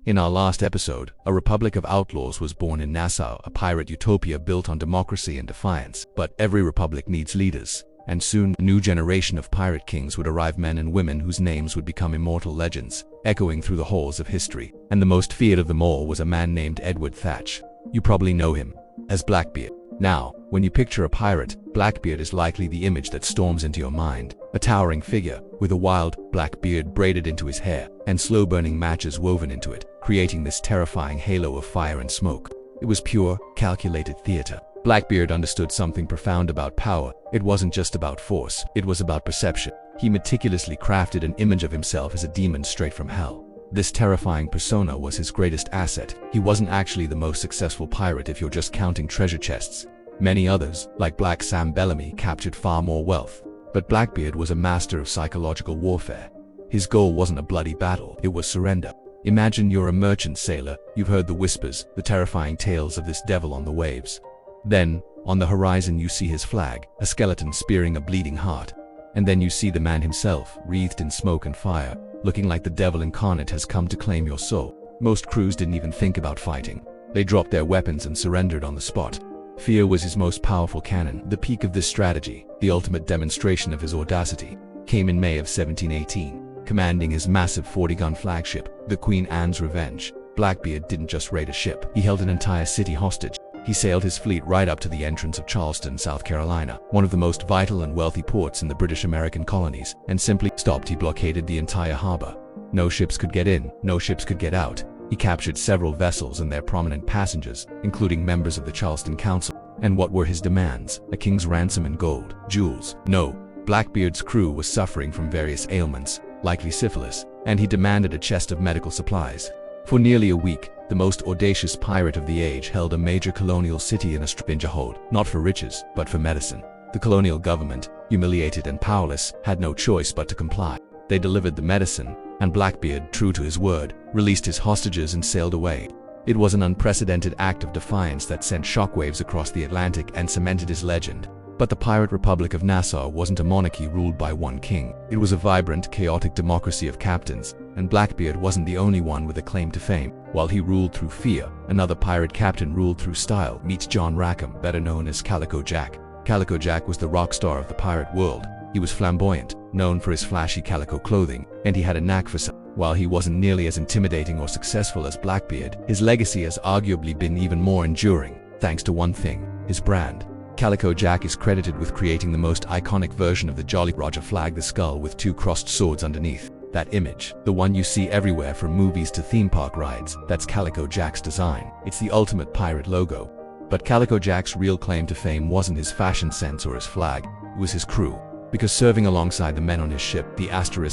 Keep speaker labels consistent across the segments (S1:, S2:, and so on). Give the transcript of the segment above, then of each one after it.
S1: In our last episode, a republic of outlaws was born in Nassau, a pirate utopia built on democracy and defiance. But every republic needs leaders, and soon a new generation of pirate kings would arrive, men and women whose names would become immortal legends, echoing through the halls of history. And the most feared of them all was a man named Edward Thatch. You probably know him as Blackbeard. Now, when you picture a pirate, Blackbeard is likely the image that storms into your mind. A towering figure, with a wild, black beard braided into his hair, and slow-burning matches woven into it, creating this terrifying halo of fire and smoke. It was pure, calculated theater. Blackbeard understood something profound about power. It wasn't just about force, it was about perception. He meticulously crafted an image of himself as a demon straight from hell. This terrifying persona was his greatest asset. He wasn't actually the most successful pirate if you're just counting treasure chests. Many others, like Black Sam Bellamy, captured far more wealth. But Blackbeard was a master of psychological warfare. His goal wasn't a bloody battle, it was surrender. Imagine you're a merchant sailor. You've heard the whispers, the terrifying tales of this devil on the waves. Then, on the horizon you see his flag, a skeleton spearing a bleeding heart. And then you see the man himself, wreathed in smoke and fire, looking like the devil incarnate has come to claim your soul. Most crews didn't even think about fighting. They dropped their weapons and surrendered on the spot. Fear was his most powerful cannon. The peak of this strategy, the ultimate demonstration of his audacity, came in May of 1718. Commanding his massive 40-gun flagship, the Queen Anne's Revenge, Blackbeard didn't just raid a ship, he held an entire city hostage. He sailed his fleet right up to the entrance of Charleston, South Carolina, one of the most vital and wealthy ports in the British-American colonies, and simply stopped. He blockaded the entire harbor. No ships could get in, no ships could get out. He captured several vessels and their prominent passengers, including members of the Charleston Council. And what were his demands? A king's ransom in gold, jewels? No. Blackbeard's crew was suffering from various ailments, likely syphilis, and he demanded a chest of medical supplies. For nearly a week, the most audacious pirate of the age held a major colonial city in a stranger hold, not for riches, but for medicine. The colonial government, humiliated and powerless, had no choice but to comply. They delivered the medicine, and Blackbeard, true to his word, released his hostages and sailed away. It was an unprecedented act of defiance that sent shockwaves across the Atlantic and cemented his legend. But the Pirate Republic of Nassau wasn't a monarchy ruled by one king. It was a vibrant, chaotic democracy of captains, and Blackbeard wasn't the only one with a claim to fame. While he ruled through fear, another pirate captain ruled through style. Meet John Rackham, better known as Calico Jack. Calico Jack was the rock star of the pirate world. He was flamboyant, known for his flashy calico clothing, and he had a knack for some. While he wasn't nearly as intimidating or successful as Blackbeard, his legacy has arguably been even more enduring, thanks to one thing: his brand. Calico Jack is credited with creating the most iconic version of the Jolly Roger flag, the skull with two crossed swords underneath. That image, the one you see everywhere from movies to theme park rides, that's Calico Jack's design. It's the ultimate pirate logo. But Calico Jack's real claim to fame wasn't his fashion sense or his flag, it was his crew. Because serving alongside the men on his ship, the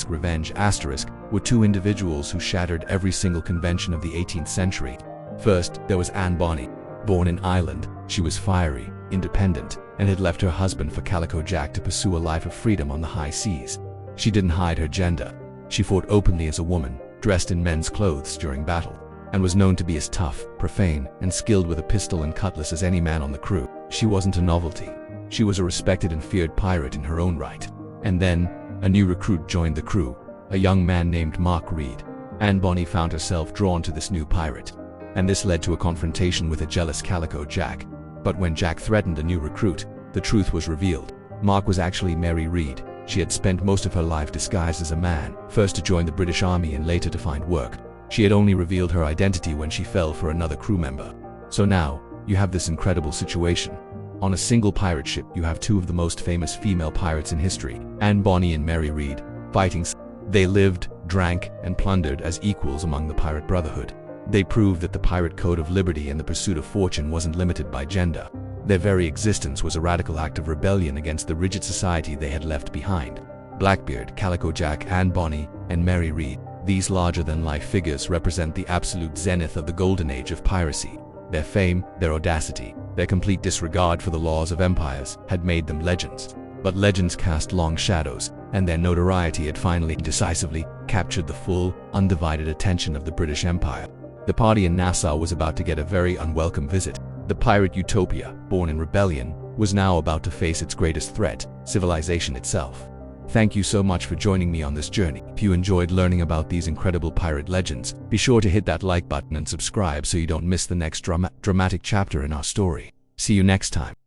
S1: Revenge, were two individuals who shattered every single convention of the 18th century. First, there was Anne Bonny. Born in Ireland, she was fiery, independent, and had left her husband for Calico Jack to pursue a life of freedom on the high seas. She didn't hide her gender. She fought openly as a woman, dressed in men's clothes during battle, and was known to be as tough, profane, and skilled with a pistol and cutlass as any man on the crew. She wasn't a novelty. She was a respected and feared pirate in her own right. And then, a new recruit joined the crew, a young man named Mark Read. Anne Bonny found herself drawn to this new pirate, and this led to a confrontation with a jealous Calico Jack. But when Jack threatened a new recruit, the truth was revealed. Mark was actually Mary Read. She had spent most of her life disguised as a man, first to join the British Army and later to find work. She had only revealed her identity when she fell for another crew member. So now, you have this incredible situation. On a single pirate ship, you have two of the most famous female pirates in history, Bonny and Mary Read, fighting. They lived, drank, and plundered as equals among the pirate brotherhood. They proved that the pirate code of liberty and the pursuit of fortune wasn't limited by gender. Their very existence was a radical act of rebellion against the rigid society they had left behind. Blackbeard, Calico Jack, Anne Bonny, and Mary Read, these larger-than-life figures represent the absolute zenith of the Golden Age of Piracy. Their fame, their audacity, their complete disregard for the laws of empires had made them legends. But legends cast long shadows, and their notoriety had finally decisively captured the full, undivided attention of the British Empire. The party in Nassau was about to get a very unwelcome visit. The pirate utopia, born in rebellion, was now about to face its greatest threat, civilization itself. Thank you so much for joining me on this journey. If you enjoyed learning about these incredible pirate legends, be sure to hit that like button and subscribe so you don't miss the next dramatic chapter in our story. See you next time.